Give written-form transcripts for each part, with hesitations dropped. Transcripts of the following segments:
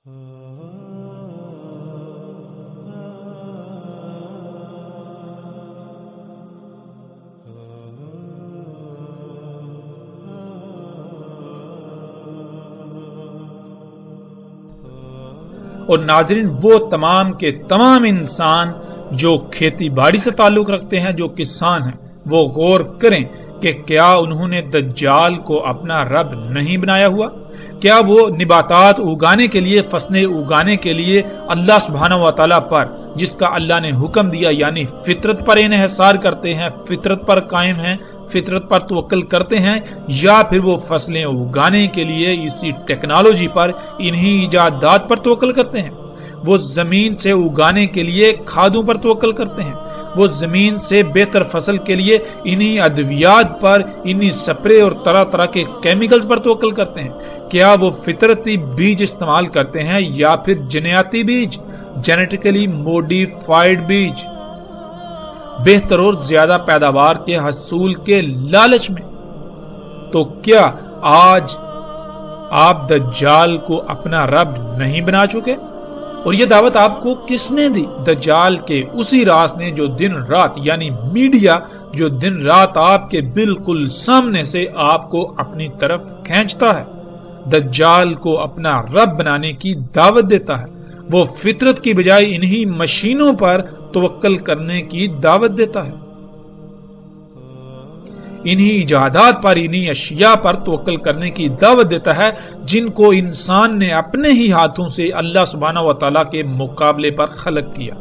اور ناظرین، وہ تمام کے تمام انسان جو کھیتی باڑی سے تعلق رکھتے ہیں، جو کسان ہیں، وہ غور کریں کہ کیا انہوں نے دجال کو اپنا رب نہیں بنایا ہوا؟ کیا وہ نباتات اگانے کے لیے، فصلیں اگانے کے لیے اللہ سبحانہ و تعالیٰ پر، جس کا اللہ نے حکم دیا، یعنی فطرت پر انحصار کرتے ہیں، فطرت پر قائم ہیں، فطرت پر توکل کرتے ہیں، یا پھر وہ فصلیں اگانے کے لیے اسی ٹیکنالوجی پر، انہی ایجادات پر توکل کرتے ہیں؟ وہ زمین سے اگانے کے لیے کھادوں پر توکل کرتے ہیں، وہ زمین سے بہتر فصل کے لیے انہی ادویات پر، انہی سپرے اور طرح طرح کے کیمیکلز پر توکل کرتے ہیں؟ کیا وہ فطرتی بیج استعمال کرتے ہیں یا پھر جنیاتی بیج، جینیٹیکلی موڈیفائیڈ بیج، بہتر اور زیادہ پیداوار کے حصول کے لالچ میں؟ تو کیا آج آپ دجال کو اپنا رب نہیں بنا چکے؟ اور یہ دعوت آپ کو کس نے دی؟ دجال کے اسی راز نے جو دن رات، یعنی میڈیا، جو دن رات آپ کے بالکل سامنے سے آپ کو اپنی طرف کھینچتا ہے، دجال کو اپنا رب بنانے کی دعوت دیتا ہے، وہ فطرت کی بجائے انہی مشینوں پر توکل کرنے کی دعوت دیتا ہے، انہی ایجادات پر، انہی اشیاء پر توکل کرنے کی دعوت دیتا ہے جن کو انسان نے اپنے ہی ہاتھوں سے اللہ سبحانہ و تعالیٰ کے مقابلے پر خلق کیا۔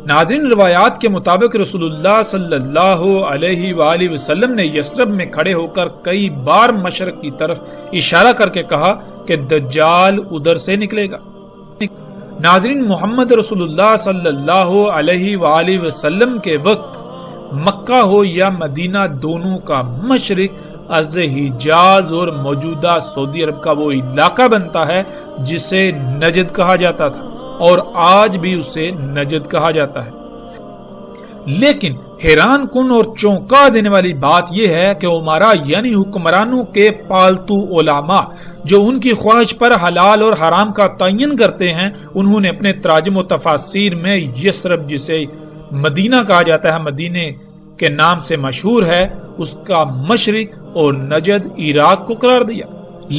ناظرین، روایات کے مطابق رسول اللہ صلی اللہ علیہ وآلہ وسلم نے یثرب میں کھڑے ہو کر کئی بار مشرق کی طرف اشارہ کر کے کہا کہ دجال ادھر سے نکلے گا۔ ناظرین، محمد رسول اللہ صلی اللہ علیہ وآلہ وسلم کے وقت مکہ ہو یا مدینہ، دونوں کا مشرق از حجاز اور موجودہ سعودی عرب کا وہ علاقہ بنتا ہے جسے نجد کہا جاتا تھا، اور آج بھی اسے نجد کہا جاتا ہے۔ لیکن حیران کن اور چونکا دینے والی بات یہ ہے کہ عمرا یعنی حکمرانوں کے پالتو علماء جو ان کی خواہش پر حلال اور حرام کا تعین کرتے ہیں، انہوں نے اپنے تراجم و تفاسیر میں یثرب، جسے مدینہ کہا جاتا ہے، مدینے کے نام سے مشہور ہے، اس کا مشرق اور نجد عراق کو قرار دیا۔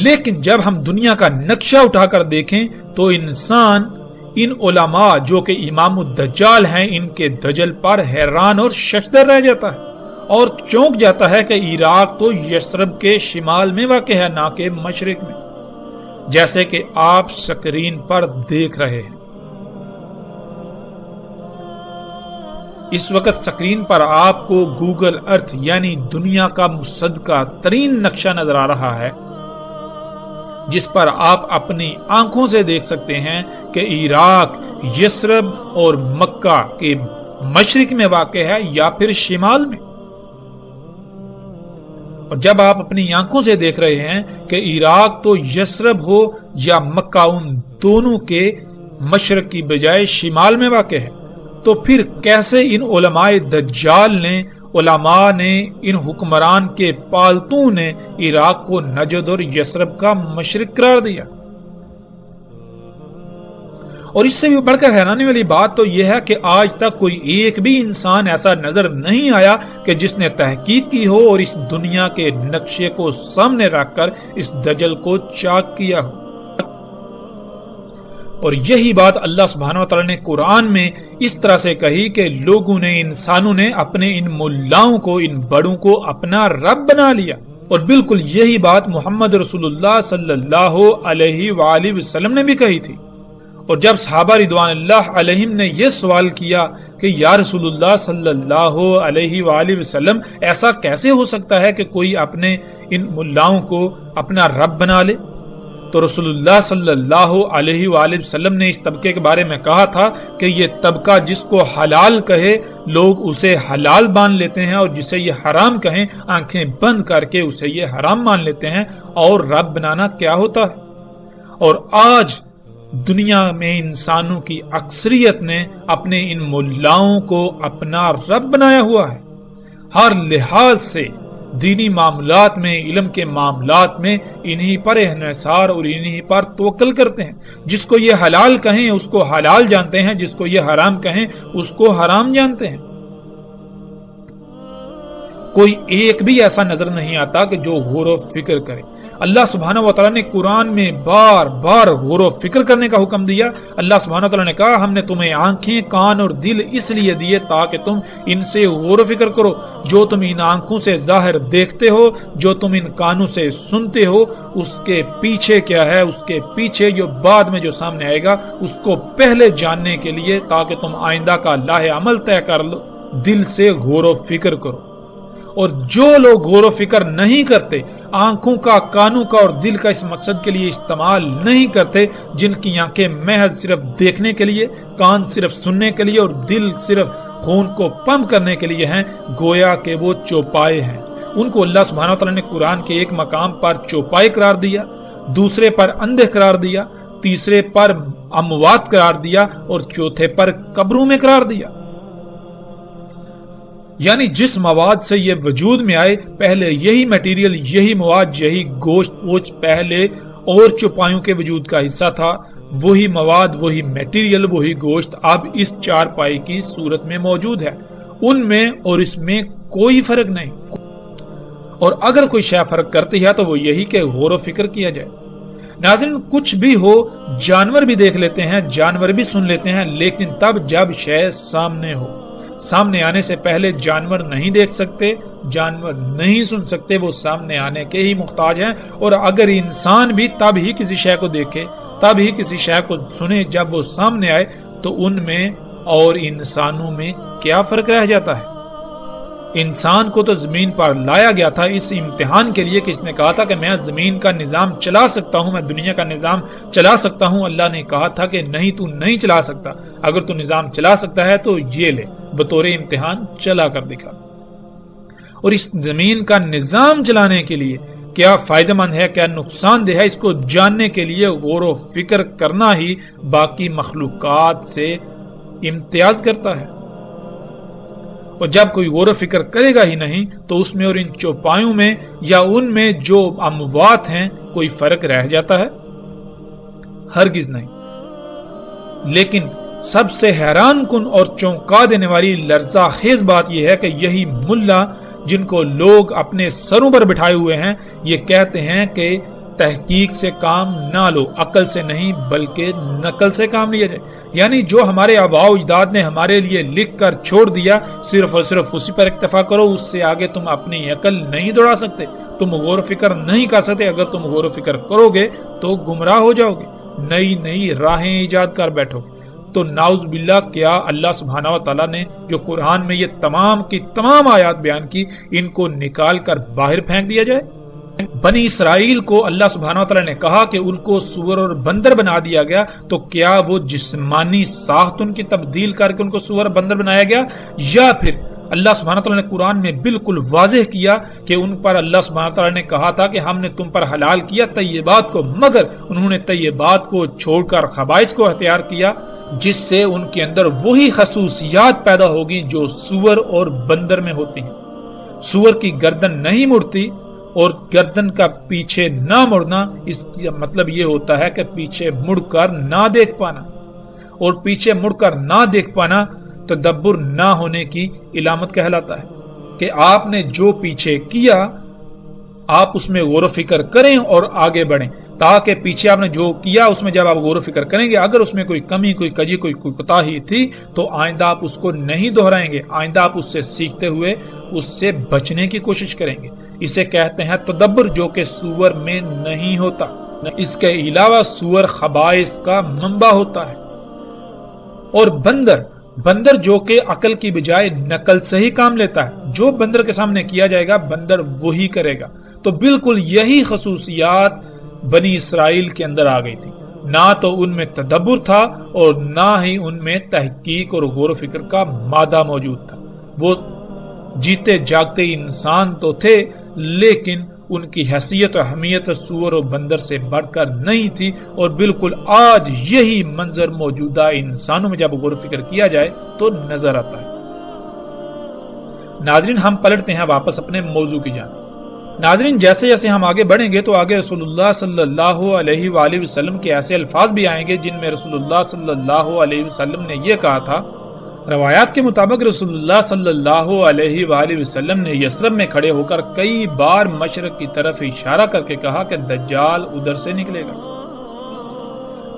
لیکن جب ہم دنیا کا نقشہ اٹھا کر دیکھیں تو انسان ان علماء جو کہ امام الدجال ہیں، ان کے دجل پر حیران اور ششدر رہ جاتا ہے اور چونک جاتا ہے کہ عراق تو یثرب کے شمال میں واقع ہے، نہ کہ مشرق میں، جیسے کہ آپ سکرین پر دیکھ رہے ہیں۔ اس وقت سکرین پر آپ کو گوگل ارتھ یعنی دنیا کا مصدقہ ترین نقشہ نظر آ رہا ہے، جس پر آپ اپنی آنکھوں سے دیکھ سکتے ہیں کہ عراق یثرب اور مکہ کے مشرق میں واقع ہے یا پھر شمال میں۔ اور جب آپ اپنی آنکھوں سے دیکھ رہے ہیں کہ عراق تو یثرب ہو یا مکہ، ان دونوں کے مشرق کی بجائے شمال میں واقع ہے، تو پھر کیسے ان علماء دجال نے، علماء نے، ان حکمران کے پالتوں نے عراق کو نجد اور یثرب کا مشرق قرار دیا؟ اور اس سے بھی بڑھ کر حیرانی والی بات تو یہ ہے کہ آج تک کوئی ایک بھی انسان ایسا نظر نہیں آیا کہ جس نے تحقیق کی ہو اور اس دنیا کے نقشے کو سامنے رکھ کر اس دجل کو چاک کیا ہو۔ اور یہی بات اللہ سبحانہ وتعالی نے قرآن میں اس طرح سے کہی کہ لوگوں نے، انسانوں نے اپنے ان ملاؤں کو، ان بڑوں کو اپنا رب بنا لیا۔ اور بالکل یہی بات محمد رسول اللہ صلی اللہ علیہ وآلہ وسلم نے بھی کہی تھی۔ اور جب صحابہ رضوان اللہ علیہم نے یہ سوال کیا کہ یا رسول اللہ صلی اللہ علیہ وآلہ وسلم، ایسا کیسے ہو سکتا ہے کہ کوئی اپنے ان ملاؤں کو اپنا رب بنا لے؟ تو رسول اللہ صلی اللہ علیہ وآلہ وسلم نے اس طبقے کے بارے میں کہا تھا کہ یہ طبقہ جس کو حلال کہے لوگ اسے حلال مان لیتے ہیں، اور جسے یہ حرام کہیں آنکھیں بند کر کے اسے یہ حرام مان لیتے ہیں۔ اور رب بنانا کیا ہوتا ہے؟ اور آج دنیا میں انسانوں کی اکثریت نے اپنے ان ملاؤں کو اپنا رب بنایا ہوا ہے۔ ہر لحاظ سے دینی معاملات میں، علم کے معاملات میں انہی پر انحصار اور انہی پر توکل کرتے ہیں۔ جس کو یہ حلال کہیں اس کو حلال جانتے ہیں، جس کو یہ حرام کہیں اس کو حرام جانتے ہیں۔ کوئی ایک بھی ایسا نظر نہیں آتا کہ جو غور و فکر کرے۔ اللہ سبحانہ و تعالیٰ نے قرآن میں بار بار غور و فکر کرنے کا حکم دیا۔ اللہ سبحانہ و تعالیٰ نے کہا ہم نے تمہیں آنکھیں، کان اور دل اس لیے دیے تاکہ تم ان سے غور و فکر کرو۔ جو تم ان آنکھوں سے ظاہر دیکھتے ہو، جو تم ان کانوں سے سنتے ہو، اس کے پیچھے کیا ہے، اس کے پیچھے جو بعد میں جو سامنے آئے گا اس کو پہلے جاننے کے لیے تاکہ تم آئندہ کا لاہ عمل طے کر لو، دل سے غور و فکر کرو۔ اور جو لوگ غور و فکر نہیں کرتے، آنکھوں کا، کانوں کا اور دل کا اس مقصد کے لیے استعمال نہیں کرتے، جن کی آنکھیں محض صرف دیکھنے کے لیے، کان صرف سننے کے لیے اور دل صرف خون کو پمپ کرنے کے لیے ہیں، گویا کہ وہ چوپائے ہیں۔ ان کو اللہ سبحانہ وتعالی نے قرآن کے ایک مقام پر چوپائے قرار دیا، دوسرے پر اندھے قرار دیا، تیسرے پر اموات قرار دیا اور چوتھے پر قبروں میں قرار دیا۔ یعنی جس مواد سے یہ وجود میں آئے، پہلے یہی میٹیریل، یہی مواد، یہی گوشت پوچھ پہلے اور چوپایوں کے وجود کا حصہ تھا، وہی مواد، وہی میٹیریل، وہی گوشت اب اس چار پائی کی صورت میں موجود ہے۔ ان میں اور اس میں کوئی فرق نہیں، اور اگر کوئی شے فرق کرتی ہے تو وہ یہی کہ غور و فکر کیا جائے۔ ناظرین، کچھ بھی ہو، جانور بھی دیکھ لیتے ہیں، جانور بھی سن لیتے ہیں، لیکن تب جب شے سامنے ہو۔ سامنے آنے سے پہلے جانور نہیں دیکھ سکتے، جانور نہیں سن سکتے، وہ سامنے آنے کے ہی محتاج ہیں۔ اور اگر انسان بھی تب ہی کسی شے کو دیکھے، تب ہی کسی شے کو سنے جب وہ سامنے آئے، تو ان میں اور انسانوں میں کیا فرق رہ جاتا ہے؟ انسان کو تو زمین پر لایا گیا تھا اس امتحان کے لیے کہ اس نے کہا تھا کہ میں زمین کا نظام چلا سکتا ہوں، میں دنیا کا نظام چلا سکتا ہوں۔ اللہ نے کہا تھا کہ نہیں، تو نہیں چلا سکتا، اگر تو نظام چلا سکتا ہے تو یہ لے، بطور امتحان چلا کر دکھا۔ اور اس زمین کا نظام چلانے کے لیے کیا فائدہ مند ہے، کیا نقصان دہ ہے، اس کو جاننے کے لیے غور و فکر کرنا ہی باقی مخلوقات سے امتیاز کرتا ہے۔ اور جب کوئی غور و فکر کرے گا ہی نہیں تو اس میں اور ان چوپایوں میں یا ان میں جو اموات ہیں کوئی فرق رہ جاتا ہے؟ ہرگز نہیں۔ لیکن سب سے حیران کن اور چونکا دینے والی لرزہ خیز بات یہ ہے کہ یہی ملا جن کو لوگ اپنے سروں پر بٹھائے ہوئے ہیں، یہ کہتے ہیں کہ تحقیق سے کام نہ لو، عقل سے نہیں بلکہ نقل سے کام لیا جائے۔ یعنی جو ہمارے آباء و اجداد نے ہمارے لیے لکھ کر چھوڑ دیا، صرف اور صرف اسی پر اکتفا کرو، اس سے آگے تم اپنی عقل نہیں دوڑا سکتے، تم غور و فکر نہیں کر سکتے۔ اگر تم غور و فکر کرو گے تو گمراہ ہو جاؤ گے، نئی نئی راہیں ایجاد کر بیٹھو گے۔ تو نعوذ باللہ، کیا اللہ سبحانہ و تعالیٰ نے جو قرآن میں یہ تمام کی تمام آیات بیان کی، ان کو نکال کر باہر پھینک دیا جائے؟ بنی اسرائیل کو اللہ سبحانہ وتعالی نے کہا کہ ان کو سور اور بندر بنا دیا گیا، تو کیا وہ جسمانی ساخت ان کی تبدیل کر کے ان کو سور بندر بنایا گیا، یا پھر اللہ سبحانہ وتعالی نے قرآن میں بالکل واضح کیا کہ ان پر اللہ سبحانہ وتعالی نے کہا تھا کہ ہم نے تم پر حلال کیا طیبات کو، مگر انہوں نے طیبات کو چھوڑ کر خبائث کو اختیار کیا، جس سے ان کے اندر وہی خصوصیات پیدا ہوگی جو سور اور بندر میں ہوتی ہیں۔ سور کی گردن نہیں مڑتی، اور گردن کا پیچھے نہ مڑنا، اس کا مطلب یہ ہوتا ہے کہ پیچھے مڑ کر نہ دیکھ پانا، اور پیچھے مڑ کر نہ دیکھ پانا تدبر نہ ہونے کی علامت کہلاتا ہے کہ آپ نے جو پیچھے کیا آپ اس میں غور و فکر کریں اور آگے بڑھیں، تاکہ پیچھے آپ نے جو کیا اس میں جب آپ غور و فکر کریں گے، اگر اس میں کوئی کمی، کوئی کجی، کوئی کوتاہی تھی تو آئندہ آپ اس کو نہیں دہرائیں گے، آئندہ آپ اس سے سیکھتے ہوئے اس سے بچنے کی کوشش کریں گے۔ اسے کہتے ہیں تدبر، جو کہ سور میں نہیں ہوتا۔ اس کے علاوہ سور خبائث کا منبع ہوتا ہے۔ اور بندر جو کہ عقل کی بجائے نقل سے ہی کام لیتا ہے، جو بندر کے سامنے کیا جائے گا بندر وہی کرے گا۔ تو بالکل یہی خصوصیات بنی اسرائیل کے اندر آ گئی تھی، نہ تو ان میں تدبر تھا اور نہ ہی ان میں تحقیق اور غور و فکر کا مادہ موجود تھا۔ وہ جیتے جاگتے انسان تو تھے، لیکن ان کی حیثیت و اہمیت سور و بندر سے بڑھ کر نہیں تھی، اور بالکل آج یہی منظر موجودہ انسانوں میں جب غور و فکر کیا جائے تو نظر آتا ہے۔ ناظرین، ہم پلٹتے ہیں واپس اپنے موضوع کی جانب۔ ناظرین جیسے جیسے ہم آگے بڑھیں گے تو آگے رسول اللہ صلی اللہ علیہ وآلہ وسلم کے ایسے الفاظ بھی آئیں گے جن میں رسول اللہ صلی اللہ علیہ وسلم نے یہ کہا تھا. روایات کے مطابق رسول اللہ صلی اللہ علیہ وآلہ وسلم نے یثرب میں کھڑے ہو کر کئی بار مشرق کی طرف اشارہ کر کے کہا کہ دجال ادھر سے نکلے گا.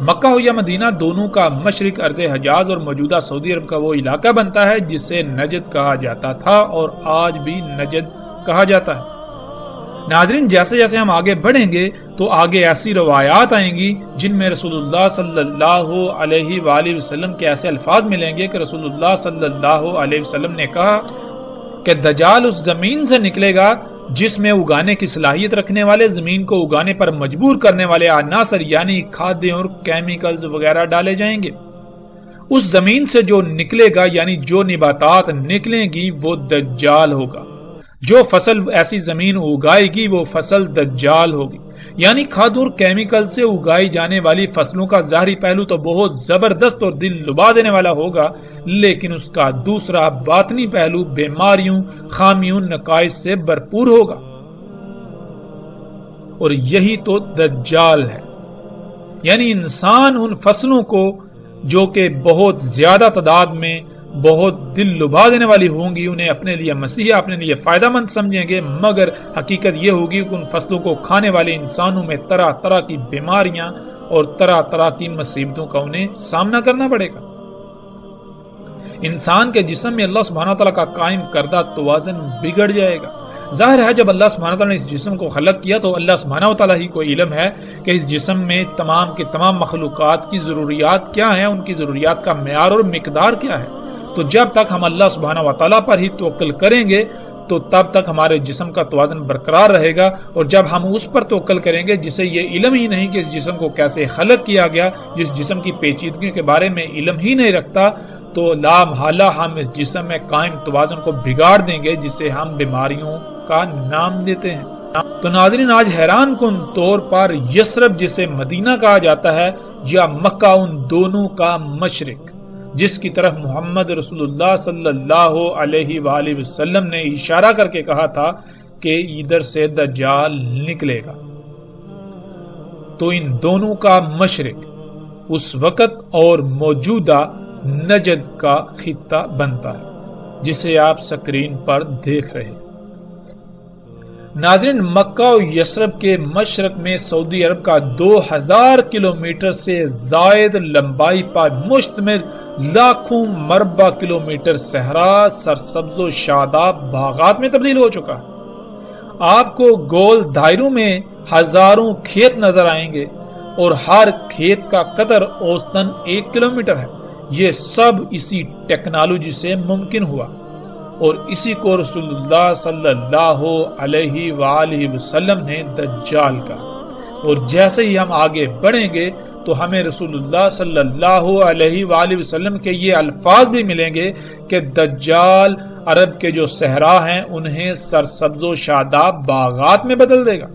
مکہ ہو یا مدینہ دونوں کا مشرق ارض حجاز اور موجودہ سعودی عرب کا وہ علاقہ بنتا ہے جسے نجد کہا جاتا تھا اور آج بھی نجد کہا جاتا ہے. ناظرین جیسے جیسے ہم آگے بڑھیں گے تو آگے ایسی روایات آئیں گی جن میں رسول اللہ صلی اللہ علیہ وآلہ وسلم کے ایسے الفاظ ملیں گے کہ رسول اللہ صلی اللہ علیہ وسلم نے کہا کہ دجال اس زمین سے نکلے گا جس میں اگانے کی صلاحیت رکھنے والے، زمین کو اگانے پر مجبور کرنے والے عناصر یعنی کھادیں اور کیمیکلز وغیرہ ڈالے جائیں گے. اس زمین سے جو نکلے گا یعنی جو نباتات نکلیں گی وہ دجال ہوگا. جو فصل ایسی زمین اگائے گی وہ فصل دجال ہوگی. یعنی کھاد اور کیمیکل سے اگائی جانے والی فصلوں کا ظاہری پہلو تو بہت زبردست اور دل لبا دینے والا ہوگا، لیکن اس کا دوسرا باطنی پہلو بیماریوں، خامیوں، نقائص سے بھرپور ہوگا. اور یہی تو دجال ہے. یعنی انسان ان فصلوں کو جو کہ بہت زیادہ تعداد میں بہت دل لبا دینے والی ہوں گی انہیں اپنے لیے مسیح، اپنے لیے فائدہ مند سمجھیں گے، مگر حقیقت یہ ہوگی کہ ان فصلوں کو کھانے والے انسانوں میں طرح طرح کی بیماریاں اور طرح طرح کی مصیبتوں کا انہیں سامنا کرنا پڑے گا. انسان کے جسم میں اللہ سبحانہ وتعالیٰ کا قائم کردہ توازن بگڑ جائے گا. ظاہر ہے جب اللہ سبحانہ وتعالیٰ نے اس جسم کو خلق کیا تو اللہ سبحانہ وتعالیٰ ہی کو علم ہے کہ اس جسم میں تمام کے تمام مخلوقات کی ضروریات کیا ہیں، ان کی ضروریات کا معیار اور مقدار کیا ہے. تو جب تک ہم اللہ سبحانہ وتعالیٰ پر ہی توکل کریں گے تو تب تک ہمارے جسم کا توازن برقرار رہے گا. اور جب ہم اس پر توکل کریں گے جسے یہ علم ہی نہیں کہ اس جسم کو کیسے خلق کیا گیا، جس جسم کی پیچیدگیوں کے بارے میں علم ہی نہیں رکھتا، تو لا محالہ ہم اس جسم میں قائم توازن کو بگاڑ دیں گے جسے ہم بیماریوں کا نام دیتے ہیں. تو ناظرین آج حیران کن طور پر یثرب جسے مدینہ کہا جاتا ہے یا مکہ، ان دونوں کا مشرق جس کی طرف محمد رسول اللہ صلی اللہ علیہ وآلہ وسلم نے اشارہ کر کے کہا تھا کہ ادھر سے دجال نکلے گا، تو ان دونوں کا مشرق اس وقت اور موجودہ نجد کا خطہ بنتا ہے جسے آپ سکرین پر دیکھ رہے ہیں. ناظرین مکہ و یثرب کے مشرق میں سعودی عرب کا 2000 کلومیٹر سے زائد لمبائی پر مشتمل لاکھوں مربع کلومیٹر صحرا سرسبز و شاداب باغات میں تبدیل ہو چکا ہے. آپ کو گول دائروں میں ہزاروں کھیت نظر آئیں گے اور ہر کھیت کا قطر اوسطاً 1 کلومیٹر ہے. یہ سب اسی ٹیکنالوجی سے ممکن ہوا اور اسی کو رسول اللہ صلی اللہ علیہ وآلہ وسلم نے دجال کا. اور جیسے ہی ہم آگے بڑھیں گے تو ہمیں رسول اللہ صلی اللہ علیہ وآلہ وسلم کے یہ الفاظ بھی ملیں گے کہ دجال عرب کے جو صحرا ہیں انہیں سرسبز و شاداب باغات میں بدل دے گا.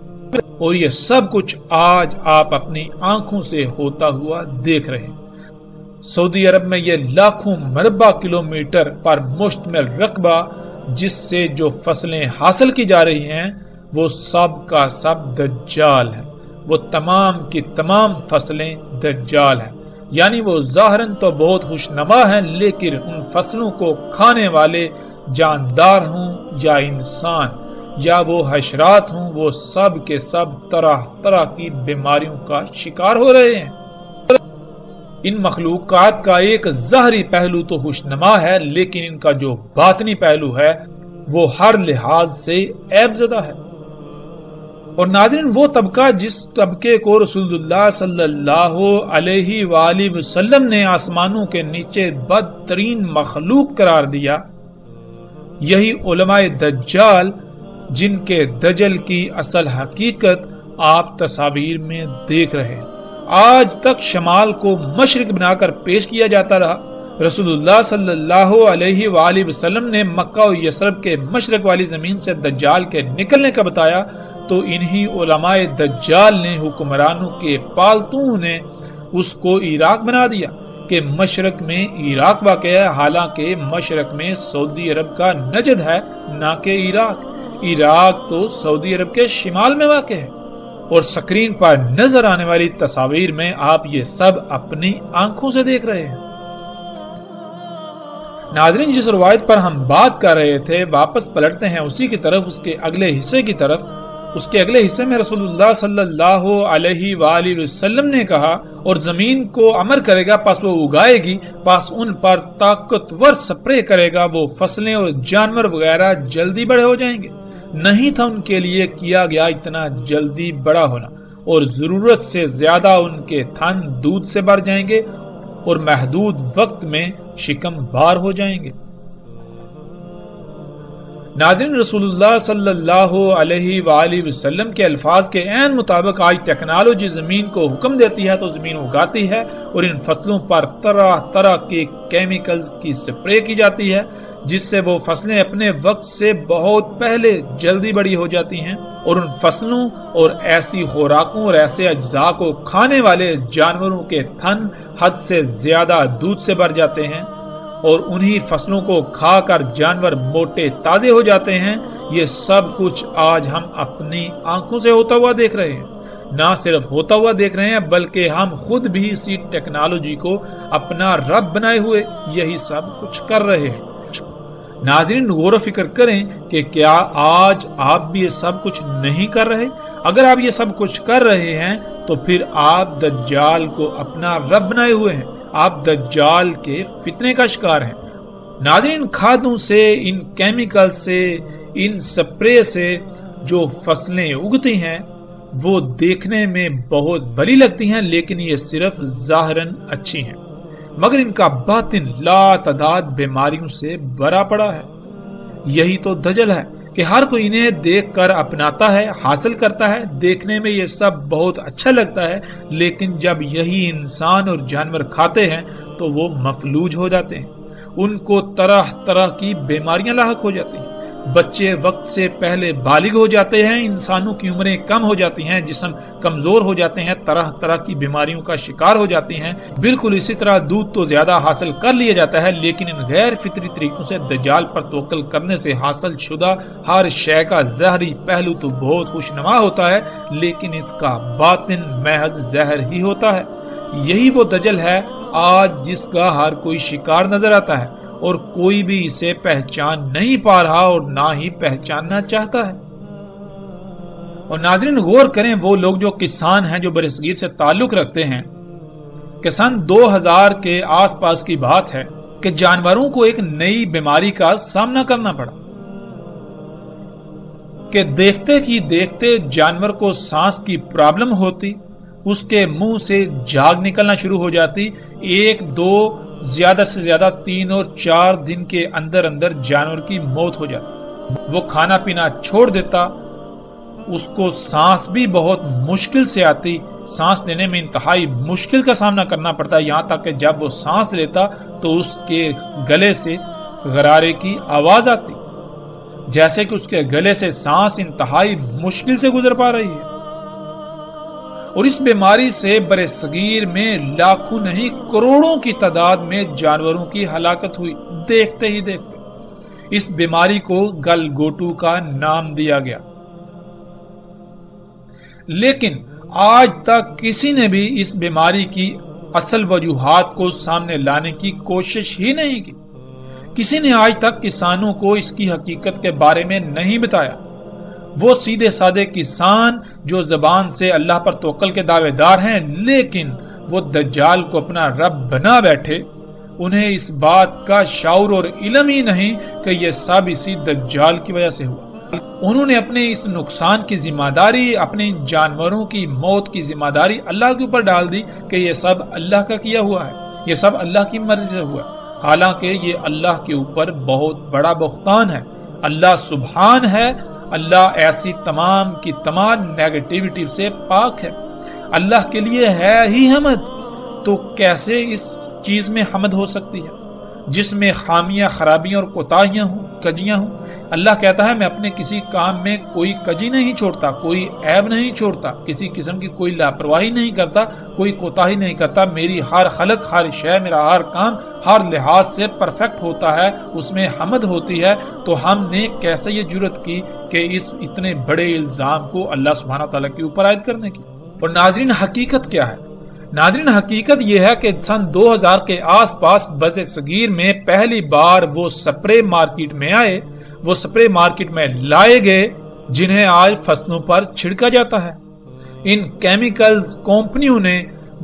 اور یہ سب کچھ آج آپ اپنی آنکھوں سے ہوتا ہوا دیکھ رہے ہیں. سعودی عرب میں یہ لاکھوں مربع کلومیٹر پر مشتمل رقبہ جس سے جو فصلیں حاصل کی جا رہی ہیں وہ سب کا سب دجال ہے. وہ تمام کی تمام فصلیں دجال ہیں. یعنی وہ ظاہراً تو بہت خوشنما ہیں لیکن ان فصلوں کو کھانے والے جاندار ہوں یا انسان یا وہ حشرات ہوں، وہ سب کے سب طرح طرح کی بیماریوں کا شکار ہو رہے ہیں. ان مخلوقات کا ایک ظاہری پہلو تو خوشنما ہے لیکن ان کا جو باطنی پہلو ہے وہ ہر لحاظ سے عیب زدہ ہے. اور ناظرین وہ طبقہ جس طبقے کو رسول اللہ صلی اللہ علیہ وآلہ وسلم نے آسمانوں کے نیچے بدترین مخلوق قرار دیا، یہی علماء دجال جن کے دجل کی اصل حقیقت آپ تصاویر میں دیکھ رہے ہیں. آج تک شمال کو مشرق بنا کر پیش کیا جاتا رہا. رسول اللہ صلی اللہ علیہ وآلہ وسلم نے مکہ و یثرب کے مشرق والی زمین سے دجال کے نکلنے کا بتایا تو انہی علماء دجال نے حکمرانوں کے پالتوں نے اس کو عراق بنا دیا کہ مشرق میں عراق واقع ہے، حالانکہ مشرق میں سعودی عرب کا نجد ہے نہ کہ عراق. عراق تو سعودی عرب کے شمال میں واقع ہے، اور سکرین پر نظر آنے والی تصاویر میں آپ یہ سب اپنی آنکھوں سے دیکھ رہے ہیں۔ ناظرین، جس روایت پر ہم بات کر رہے تھے واپس پلٹتے ہیں اسی کی طرف، اس کے اگلے حصے کی طرف۔ اس کے اگلے حصے میں رسول اللہ صلی اللہ علیہ وآلہ وسلم نے کہا، اور زمین کو امر کرے گا پس وہ اگائے گی، پس ان پر طاقتور سپرے کرے گا، وہ فصلیں اور جانور وغیرہ جلدی بڑے ہو جائیں گے۔ نہیں تھا ان کے لیے کیا گیا اتنا جلدی بڑا ہونا، اور ضرورت سے زیادہ ان کے تھن دودھ سے بھر جائیں گے اور محدود وقت میں شکم بار ہو جائیں گے۔ ناظرین، رسول اللہ صلی اللہ علیہ وآلہ وسلم کے الفاظ کے عین مطابق آج ٹیکنالوجی زمین کو حکم دیتی ہے تو زمین اگاتی ہے، اور ان فصلوں پر طرح طرح کے کیمیکلز کی سپرے کی جاتی ہے، جس سے وہ فصلیں اپنے وقت سے بہت پہلے جلدی بڑی ہو جاتی ہیں، اور ان فصلوں اور ایسی خوراکوں اور ایسے اجزاء کو کھانے والے جانوروں کے تھن حد سے زیادہ دودھ سے بھر جاتے ہیں، اور انہی فصلوں کو کھا کر جانور موٹے تازے ہو جاتے ہیں۔ یہ سب کچھ آج ہم اپنی آنکھوں سے ہوتا ہوا دیکھ رہے ہیں۔ نہ صرف ہوتا ہوا دیکھ رہے ہیں بلکہ ہم خود بھی اسی ٹیکنالوجی کو اپنا رب بنائے ہوئے یہی سب کچھ کر رہے ہیں۔ ناظرین، غور و فکر کریں کہ کیا آج آپ بھی یہ سب کچھ نہیں کر رہے؟ اگر آپ یہ سب کچھ کر رہے ہیں تو پھر آپ دجال کو اپنا رب بنائے ہوئے ہیں، آپ دجال کے فتنے کا شکار ہیں۔ ناظرین، کھادوں سے، ان کیمیکل سے، ان سپرے سے جو فصلیں اگتی ہیں وہ دیکھنے میں بہت بھلی لگتی ہیں، لیکن یہ صرف ظاہراً اچھی ہیں، مگر ان کا باطن لا تعداد بیماریوں سے بھرا پڑا ہے۔ یہی تو دجل ہے کہ ہر کوئی انہیں دیکھ کر اپناتا ہے، حاصل کرتا ہے، دیکھنے میں یہ سب بہت اچھا لگتا ہے، لیکن جب یہی انسان اور جانور کھاتے ہیں تو وہ مفلوج ہو جاتے ہیں، ان کو طرح طرح کی بیماریاں لاحق ہو جاتی ہیں، بچے وقت سے پہلے بالغ ہو جاتے ہیں، انسانوں کی عمریں کم ہو جاتی ہیں، جسم کمزور ہو جاتے ہیں، طرح طرح کی بیماریوں کا شکار ہو جاتی ہیں۔ بالکل اسی طرح دودھ تو زیادہ حاصل کر لیا جاتا ہے، لیکن ان غیر فطری طریقوں سے دجال پر توکل کرنے سے حاصل شدہ ہر شے کا ظاہری پہلو تو بہت خوشنما ہوتا ہے، لیکن اس کا باطن محض زہر ہی ہوتا ہے۔ یہی وہ دجل ہے آج جس کا ہر کوئی شکار نظر آتا ہے، اور کوئی بھی اسے پہچان نہیں پا رہا اور نہ ہی پہچاننا چاہتا ہے۔ اور ناظرین، غور کریں، وہ لوگ جو کسان ہیں، جو برصغیر سے تعلق رکھتے ہیں، کہ سن 2000 کے آس پاس کی بات ہے کہ جانوروں کو ایک نئی بیماری کا سامنا کرنا پڑا کہ دیکھتے ہی دیکھتے جانور کو سانس کی پرابلم ہوتی، اس کے منہ سے جھاگ نکلنا شروع ہو جاتی، 1 2 زیادہ سے زیادہ 3 اور 4 دن کے اندر اندر جانور کی موت ہو جاتی، وہ کھانا پینا چھوڑ دیتا، اس کو سانس بھی بہت مشکل سے آتی، سانس لینے میں انتہائی مشکل کا سامنا کرنا پڑتا، یہاں تک کہ جب وہ سانس لیتا تو اس کے گلے سے غرارے کی آواز آتی، جیسے کہ اس کے گلے سے سانس انتہائی مشکل سے گزر پا رہی ہے۔ اور اس بیماری سے برصغیر میں لاکھوں نہیں کروڑوں کی تعداد میں جانوروں کی ہلاکت ہوئی، دیکھتے ہی دیکھتے۔ اس بیماری کو گل گوٹو کا نام دیا گیا، لیکن آج تک کسی نے بھی اس بیماری کی اصل وجوہات کو سامنے لانے کی کوشش ہی نہیں کی۔ کسی نے آج تک کسانوں کو اس کی حقیقت کے بارے میں نہیں بتایا۔ وہ سیدھے سادے کسان جو زبان سے اللہ پر توکل کے دعوے دار ہیں، لیکن وہ دجال کو اپنا رب بنا بیٹھے، انہیں اس بات کا شعور اور علم ہی نہیں کہ یہ سب اسی دجال کی وجہ سے ہوا۔ انہوں نے اپنے اس نقصان کی ذمہ داری، اپنے جانوروں کی موت کی ذمہ داری اللہ کے اوپر ڈال دی کہ یہ سب اللہ کا کیا ہوا ہے، یہ سب اللہ کی مرضی سے ہوا ہے، حالانکہ یہ اللہ کے اوپر بہت بڑا بہتان ہے۔ اللہ سبحان ہے، اللہ ایسی تمام کی تمام نیگیٹیوٹی سے پاک ہے، اللہ کے لیے ہے ہی حمد، تو کیسے اس چیز میں حمد ہو سکتی ہے؟ جس میں خامیاں، خرابیاں اور کوتاہیاں ہوں، کجیاں ہوں۔ اللہ کہتا ہے میں اپنے کسی کام میں کوئی کجی نہیں چھوڑتا، کوئی عیب نہیں چھوڑتا، کسی قسم کی کوئی لاپرواہی نہیں کرتا، کوئی کوتاہی نہیں کرتا۔ میری ہر خلق، ہر شے، میرا ہر کام ہر لحاظ سے پرفیکٹ ہوتا ہے، اس میں حمد ہوتی ہے۔ تو ہم نے کیسے یہ جرت کی کہ اس اتنے بڑے الزام کو اللہ سبحانہ تعالیٰ کے اوپر عائد کرنے کی؟ اور ناظرین، حقیقت کیا ہے؟ ناظرین، حقیقت یہ ہے کہ سن 2000 کے آس پاس بر صغیر میں پہلی بار وہ سپرے مارکیٹ میں آئے، وہ سپرے مارکیٹ میں لائے گئے جنہیں آج فصلوں پر چھڑکا جاتا ہے۔ ان کیمیکل کمپنیوں نے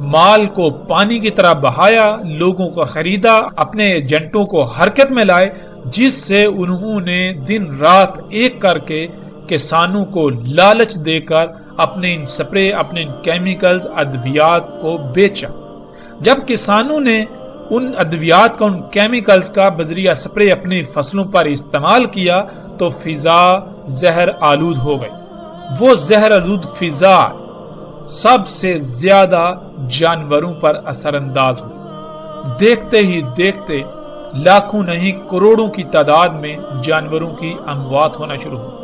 مال کو پانی کی طرح بہایا، لوگوں کو خریدا، اپنے ایجنٹوں کو حرکت میں لائے، جس سے انہوں نے دن رات ایک کر کے کسانوں کو لالچ دے کر اپنے ان سپرے، اپنے ان کیمیکلز، ادویات کو بیچا۔ جب کسانوں نے ان ادویات کا، ان کیمیکلز کا بذریعہ سپرے اپنی فصلوں پر استعمال کیا تو فضا زہر آلود ہو گئی۔ وہ زہر آلود فضا سب سے زیادہ جانوروں پر اثر انداز ہوئی۔ دیکھتے ہی دیکھتے لاکھوں نہیں کروڑوں کی تعداد میں جانوروں کی اموات ہونا شروع ہوئی۔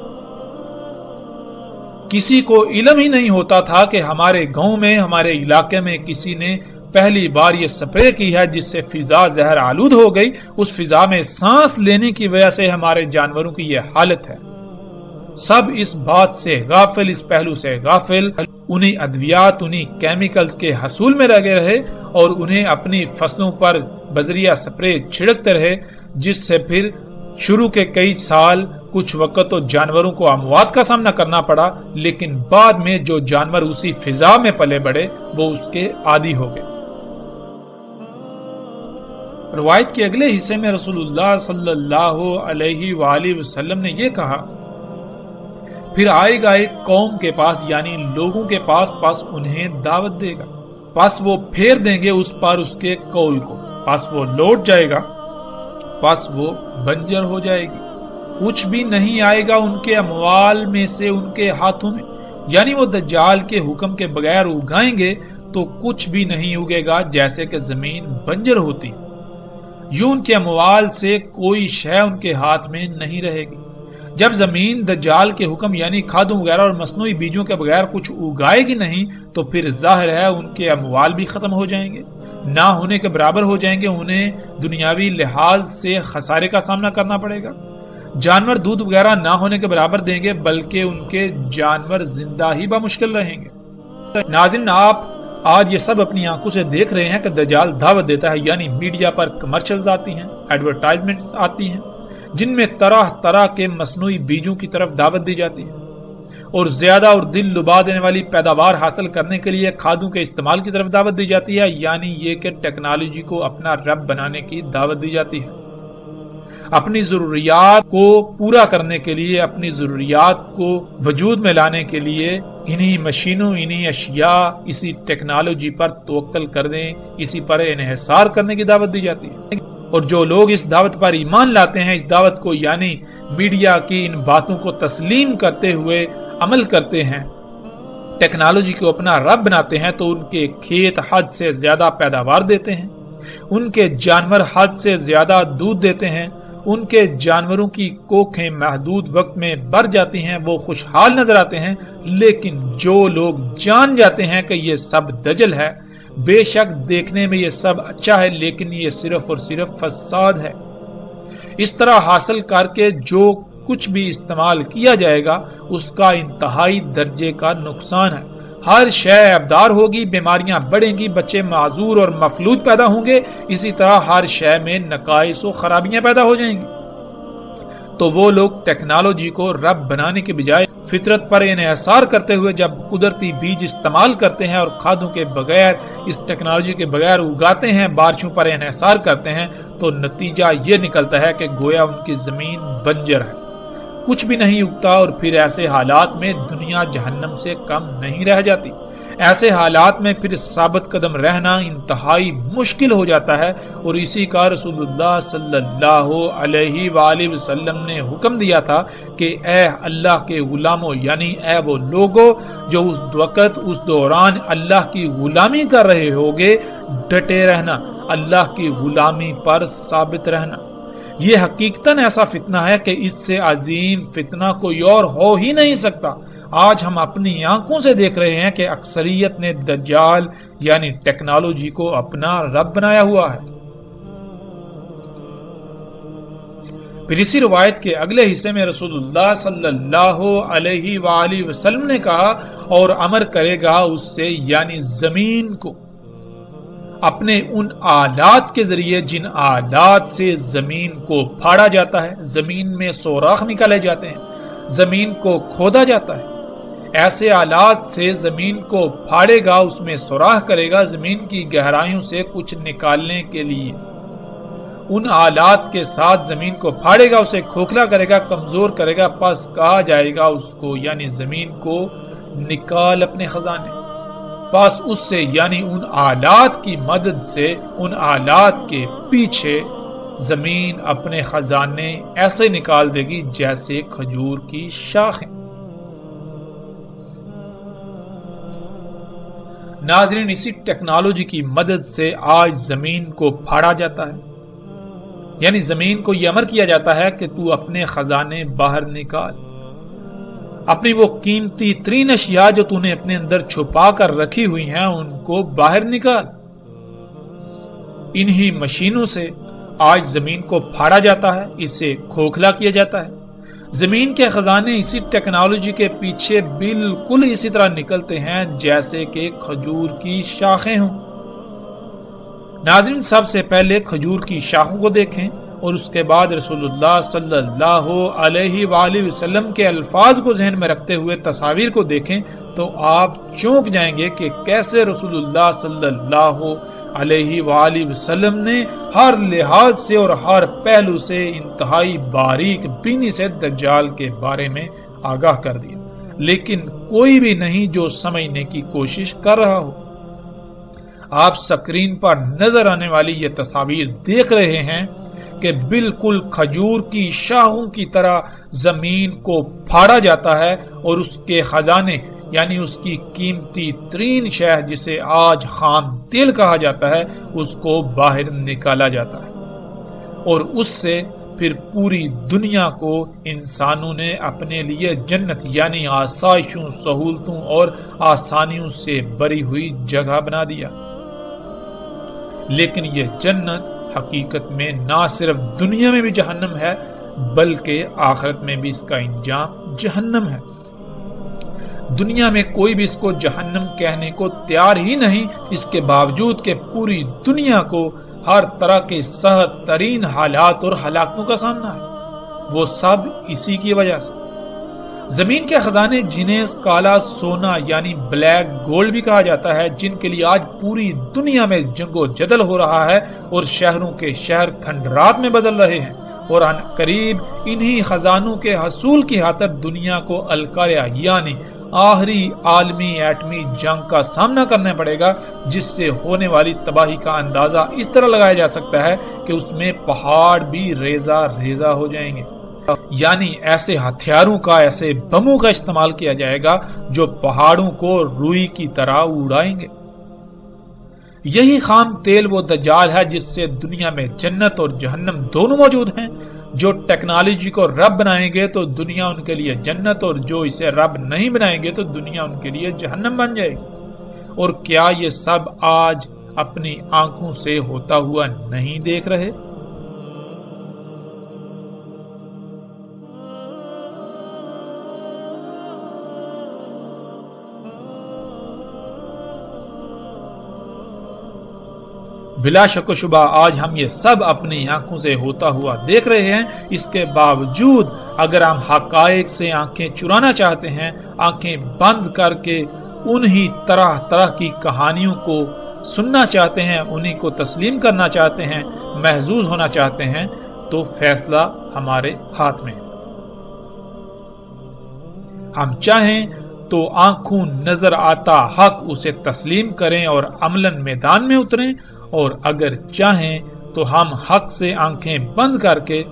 کسی کو علم ہی نہیں ہوتا تھا کہ ہمارے گاؤں میں، ہمارے علاقے میں کسی نے پہلی بار یہ سپرے کی ہے جس سے فضا زہر آلود ہو گئی۔ اس فضا میں سانس لینے کی وجہ سے ہمارے جانوروں کی یہ حالت ہے۔ سب اس بات سے غافل، اس پہلو سے غافل، انہی ادویات، انہی کیمیکلز کے حصول میں لگے رہے اور انہیں اپنی فصلوں پر بذریعہ سپرے چھڑکتے رہے، جس سے پھر شروع کے کئی سال کچھ وقت تو جانوروں کو اموات کا سامنا کرنا پڑا، لیکن بعد میں جو جانور اسی فضا میں پلے بڑے وہ اس کے عادی ہو گئے۔ روایت کے اگلے حصے میں رسول اللہ صلی اللہ علیہ وآلہ وسلم نے یہ کہا، پھر آئے گا ایک قوم کے پاس، یعنی لوگوں کے پاس، پس انہیں دعوت دے گا، پس وہ پھیر دیں گے اس پر اس کے قول کو، پس وہ لوٹ جائے گا، پس وہ بنجر ہو جائے گی، کچھ بھی نہیں آئے گا ان کے اموال میں سے ان کے ہاتھوں میں، یعنی وہ دجال کے حکم کے بغیر اگائیں گے تو کچھ بھی نہیں اگے گا، جیسے کہ زمین بنجر ہوتی، یوں ان کے اموال سے کوئی شے ان کے ہاتھ میں نہیں رہے گی۔ جب زمین دجال کے حکم یعنی کھادوں وغیرہ اور مصنوعی بیجوں کے بغیر کچھ اگائے گی نہیں تو پھر ظاہر ہے ان کے اموال بھی ختم ہو جائیں گے، نہ ہونے کے برابر ہو جائیں گے، انہیں دنیاوی لحاظ سے خسارے کا سامنا کرنا پڑے گا۔ جانور دودھ وغیرہ نہ ہونے کے برابر دیں گے، بلکہ ان کے جانور زندہ ہی بمشکل رہیں گے۔ ناظرین، آپ آج یہ سب اپنی آنکھوں سے دیکھ رہے ہیں کہ دجال دعوت دیتا ہے، یعنی میڈیا پر کمرشلز آتی ہیں، ایڈورٹائزمنٹس آتی ہیں، جن میں طرح طرح کے مصنوعی بیجوں کی طرف دعوت دی جاتی ہے اور زیادہ اور دل لبا دینے والی پیداوار حاصل کرنے کے لیے کھادوں کے استعمال کی طرف دعوت دی جاتی ہے، یعنی یہ کہ ٹیکنالوجی کو اپنا رب بنانے کی دعوت دی جاتی ہے۔ اپنی ضروریات کو پورا کرنے کے لیے، اپنی ضروریات کو وجود میں لانے کے لیے انہی مشینوں، انہی اشیاء، اسی ٹیکنالوجی پر توکل کر دیں، اسی پر انحصار کرنے کی دعوت دی جاتی ہے۔ اور جو لوگ اس دعوت پر ایمان لاتے ہیں، اس دعوت کو یعنی میڈیا کی ان باتوں کو تسلیم کرتے ہوئے عمل کرتے ہیں، ٹیکنالوجی کو اپنا رب بناتے ہیں، تو ان کے کھیت حد سے زیادہ پیداوار دیتے ہیں، ان کے جانور حد سے زیادہ دودھ دیتے ہیں، ان کے جانوروں کی کوکھیں محدود وقت میں بڑھ جاتی ہیں، وہ خوشحال نظر آتے ہیں۔ لیکن جو لوگ جان جاتے ہیں کہ یہ سب دجل ہے، بے شک دیکھنے میں یہ سب اچھا ہے، لیکن یہ صرف اور صرف فساد ہے، اس طرح حاصل کر کے جو کچھ بھی استعمال کیا جائے گا اس کا انتہائی درجے کا نقصان ہے۔ ہر شے ابدار ہوگی، بیماریاں بڑھیں گی، بچے معذور اور مفلوج پیدا ہوں گے، اسی طرح ہر شے میں نقائص و خرابیاں پیدا ہو جائیں گی۔ تو وہ لوگ ٹیکنالوجی کو رب بنانے کے بجائے فطرت پر انحصار کرتے ہوئے جب قدرتی بیج استعمال کرتے ہیں اور کھادوں کے بغیر، اس ٹیکنالوجی کے بغیر اگاتے ہیں، بارشوں پر انحصار کرتے ہیں، تو نتیجہ یہ نکلتا ہے کہ گویا ان کی زمین بنجر ہے، کچھ بھی نہیں اگتا، اور پھر ایسے حالات میں دنیا جہنم سے کم نہیں رہ جاتی۔ ایسے حالات میں پھر ثابت قدم رہنا انتہائی مشکل ہو جاتا ہے، اور اسی کا رسول اللہ صلی اللہ علیہ وآلہ وسلم نے حکم دیا تھا کہ اے اللہ کے غلاموں، یعنی اے وہ لوگوں جو اس وقت، اس دوران اللہ کی غلامی کر رہے ہوگے، ڈٹے رہنا، اللہ کی غلامی پر ثابت رہنا۔ یہ حقیقتاً ایسا فتنہ ہے کہ اس سے عظیم فتنہ کوئی اور ہو ہی نہیں سکتا۔ آج ہم اپنی آنکھوں سے دیکھ رہے ہیں کہ اکثریت نے دجال یعنی ٹیکنالوجی کو اپنا رب بنایا ہوا ہے۔ پھر اسی روایت کے اگلے حصے میں رسول اللہ صلی اللہ علیہ وآلہ وسلم نے کہا اور امر کرے گا اس سے یعنی زمین کو اپنے ان آلات کے ذریعے جن آلات سے زمین کو پھاڑا جاتا ہے، زمین میں سوراخ نکالے جاتے ہیں، زمین کو کھودا جاتا ہے، ایسے آلات سے زمین کو پھاڑے گا، اس میں سوراخ کرے گا زمین کی گہرائیوں سے کچھ نکالنے کے لیے، ان آلات کے ساتھ زمین کو پھاڑے گا، اسے کھوکھلا کرے گا، کمزور کرے گا، پس کہا جائے گا اس کو یعنی زمین کو نکال اپنے خزانے، پس اس سے یعنی ان آلات کی مدد سے ان آلات کے پیچھے زمین اپنے خزانے ایسے نکال دے گی جیسے کھجور کی شاخیں۔ ناظرین، اسی ٹیکنالوجی کی مدد سے آج زمین کو پھاڑا جاتا ہے، یعنی زمین کو یہ امر کیا جاتا ہے کہ تو اپنے خزانے باہر نکال، اپنی وہ قیمتی ترین اشیاء جو تو نے اپنے اندر چھپا کر رکھی ہوئی ہیں ان کو باہر نکال۔ انہی مشینوں سے آج زمین کو پھاڑا جاتا ہے، اسے کھوکھلا کیا جاتا ہے۔ زمین کے خزانے اسی ٹیکنالوجی کے پیچھے بالکل اسی طرح نکلتے ہیں جیسے کہ کھجور کی شاخیں ہوں۔ ناظرین، سب سے پہلے کھجور کی شاخوں کو دیکھیں اور اس کے بعد رسول اللہ صلی اللہ علیہ وآلہ وسلم کے الفاظ کو ذہن میں رکھتے ہوئے تصاویر کو دیکھیں تو آپ چونک جائیں گے کہ کیسے رسول اللہ صلی اللہ علیہ وآلہ وسلم نے ہر لحاظ سے اور ہر پہلو سے انتہائی باریک بینی سے دجال کے بارے میں آگاہ کر دیا، لیکن کوئی بھی نہیں جو سمجھنے کی کوشش کر رہا ہو۔ آپ سکرین پر نظر آنے والی یہ تصاویر دیکھ رہے ہیں کہ بالکل کھجور کی شاخوں کی طرح زمین کو پھاڑا جاتا ہے اور اس کے خزانے یعنی اس کی قیمتی ترین شے جسے آج خام تیل کہا جاتا ہے اس کو باہر نکالا جاتا ہے، اور اس سے پھر پوری دنیا کو انسانوں نے اپنے لیے جنت یعنی آسائشوں، سہولتوں اور آسانیوں سے بری ہوئی جگہ بنا دیا۔ لیکن یہ جنت حقیقت میں نہ صرف دنیا میں بھی جہنم ہے بلکہ آخرت میں بھی اس کا انجام جہنم ہے۔ دنیا میں کوئی بھی اس کو جہنم کہنے کو تیار ہی نہیں، اس کے باوجود کہ پوری دنیا کو ہر طرح کے سخت ترین حالات اور ہلاکتوں کا سامنا ہے، وہ سب اسی کی وجہ سے۔ زمین کے خزانے جنہیں کالا سونا یعنی بلیک گولڈ بھی کہا جاتا ہے، جن کے لیے آج پوری دنیا میں جنگ و جدل ہو رہا ہے اور شہروں کے شہر کھنڈرات میں بدل رہے ہیں، اور ان قریب انہی خزانوں کے حصول کی خاطر دنیا کو القاریہ یعنی آخری عالمی ایٹمی جنگ کا سامنا کرنا پڑے گا، جس سے ہونے والی تباہی کا اندازہ اس طرح لگایا جا سکتا ہے کہ اس میں پہاڑ بھی ریزہ ریزہ ہو جائیں گے، یعنی ایسے ہتھیاروں کا، ایسے بموں کا استعمال کیا جائے گا جو پہاڑوں کو روئی کی طرح اڑائیں گے۔ یہی خام تیل وہ دجال ہے جس سے دنیا میں جنت اور جہنم دونوں موجود ہیں۔ جو ٹیکنالوجی کو رب بنائیں گے تو دنیا ان کے لیے جنت، اور جو اسے رب نہیں بنائیں گے تو دنیا ان کے لیے جہنم بن جائے گی۔ اور کیا یہ سب آج اپنی آنکھوں سے ہوتا ہوا نہیں دیکھ رہے؟ بلا شک و شبہ آج ہم یہ سب اپنی آنکھوں سے ہوتا ہوا دیکھ رہے ہیں۔ اس کے باوجود اگر ہم حقائق سے آنکھیں چرانا چاہتے ہیں، آنکھیں بند کر کے انہی طرح طرح کی کہانیوں کو سننا چاہتے ہیں، انہی کو تسلیم کرنا چاہتے ہیں، محظوظ ہونا چاہتے ہیں، تو فیصلہ ہمارے ہاتھ میں۔ ہم چاہیں تو آنکھوں نظر آتا حق اسے تسلیم کریں اور عملاً میدان میں اتریں، اور اگر چاہیں تو ہم حق سے آنکھیں بند کر کے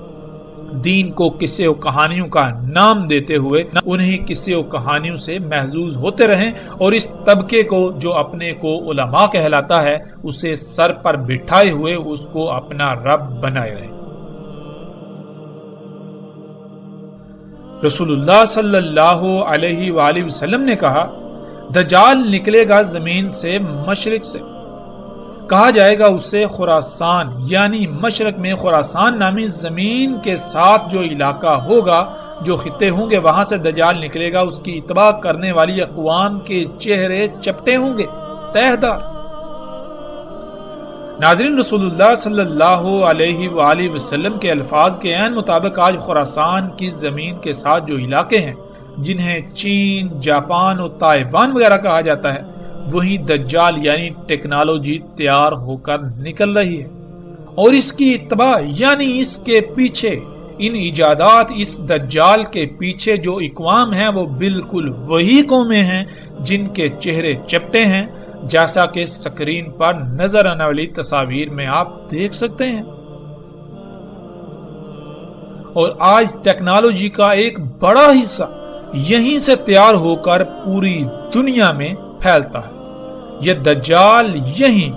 دین کو قصے و کہانیوں کا نام دیتے ہوئے انہی قصے و کہانیوں سے محظوظ ہوتے رہیں اور اس طبقے کو جو اپنے کو علماء کہلاتا ہے اسے سر پر بٹھائے ہوئے اس کو اپنا رب بنائے رہیں۔ رسول اللہ صلی اللہ علیہ وآلہ وسلم نے کہا، دجال نکلے گا زمین سے مشرق سے، کہا جائے گا اسے خراسان، یعنی مشرق میں خراسان نامی زمین کے ساتھ جو علاقہ ہوگا، جو خطے ہوں گے، وہاں سے دجال نکلے گا۔ اس کی اتباع کرنے والی اقوام کے چہرے چپٹے ہوں گے، تہ دار۔ ناظرین، رسول اللہ صلی اللہ علیہ وآلہ وسلم کے الفاظ کے عین مطابق آج خراسان کی زمین کے ساتھ جو علاقے ہیں جنہیں چین، جاپان اور تائیوان وغیرہ کہا جاتا ہے، وہی دجال یعنی ٹیکنالوجی تیار ہو کر نکل رہی ہے، اور اس کی اتباع یعنی اس کے پیچھے، ان ایجادات، اس دجال کے پیچھے جو اقوام ہیں وہ بالکل وہی قومیں ہیں جن کے چہرے چپٹے ہیں، جیسا کہ سکرین پر نظر آنے والی تصاویر میں آپ دیکھ سکتے ہیں۔ اور آج ٹیکنالوجی کا ایک بڑا حصہ یہیں سے تیار ہو کر پوری دنیا میں پھیلتا ہے۔ یہ دجال یہیں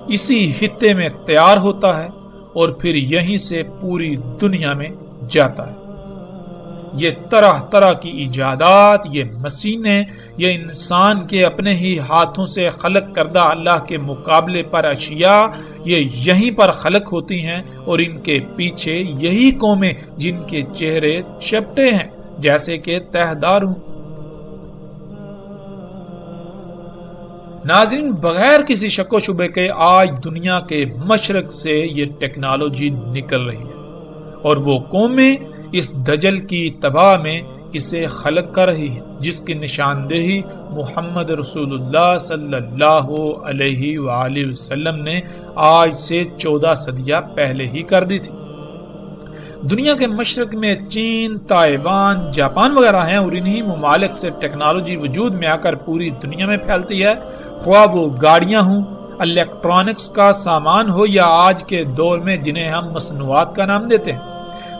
اسی خطے میں تیار ہوتا ہے اور پھر یہیں سے پوری دنیا میں جاتا ہے۔ یہ طرح طرح کی ایجادات، یہ مشینیں، یہ انسان کے اپنے ہی ہاتھوں سے خلق کردہ اللہ کے مقابلے پر اشیاء، یہ یہیں پر خلق ہوتی ہیں، اور ان کے پیچھے یہی قومیں جن کے چہرے چپٹے ہیں جیسے کہ تہ دار ہوں۔ ناظرین، بغیر کسی شک و شبے کے آج دنیا کے مشرق سے یہ ٹیکنالوجی نکل رہی ہے، اور وہ قومیں اس دجل کی اتباع میں اسے خلق کر رہی ہیں، جس کی نشاندہی محمد رسول اللہ صلی اللہ علیہ وآلہ وسلم نے آج سے 14 صدیاں پہلے ہی کر دی تھی۔ دنیا کے مشرق میں چین، تائیوان، جاپان وغیرہ ہیں، اور انہی ممالک سے ٹیکنالوجی وجود میں آ کر پوری دنیا میں پھیلتی ہے، خواہ وہ گاڑیاں ہوں، الیکٹرانکس کا سامان ہو، یا آج کے دور میں جنہیں ہم مصنوعات کا نام دیتے ہیں،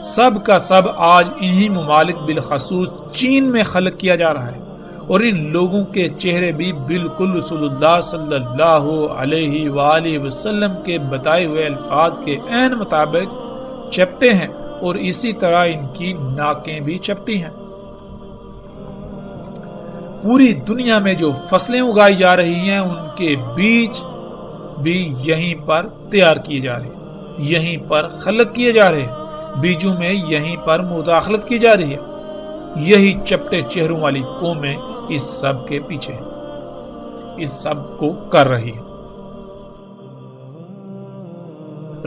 سب کا سب آج انہی ممالک بالخصوص چین میں خلق کیا جا رہا ہے، اور ان لوگوں کے چہرے بھی بالکل رسول اللہ صلی اللہ علیہ وآلہ وسلم کے بتائے ہوئے الفاظ کے عین مطابق چپٹے ہیں، اور اسی طرح ان کی ناکیں بھی چپٹی ہیں۔ پوری دنیا میں جو فصلیں اگائی جا رہی ہیں ان کے بیج بھی یہیں پر تیار کیے جا رہے ہیں، یہیں پر خلق کیے جا رہے ہیں، بیجوں میں یہیں پر مداخلت کی جا رہی ہے۔ یہی چپٹے چہروں والی قومیں اس سب کے پیچھے ہیں، اس سب کو کر رہی ہے۔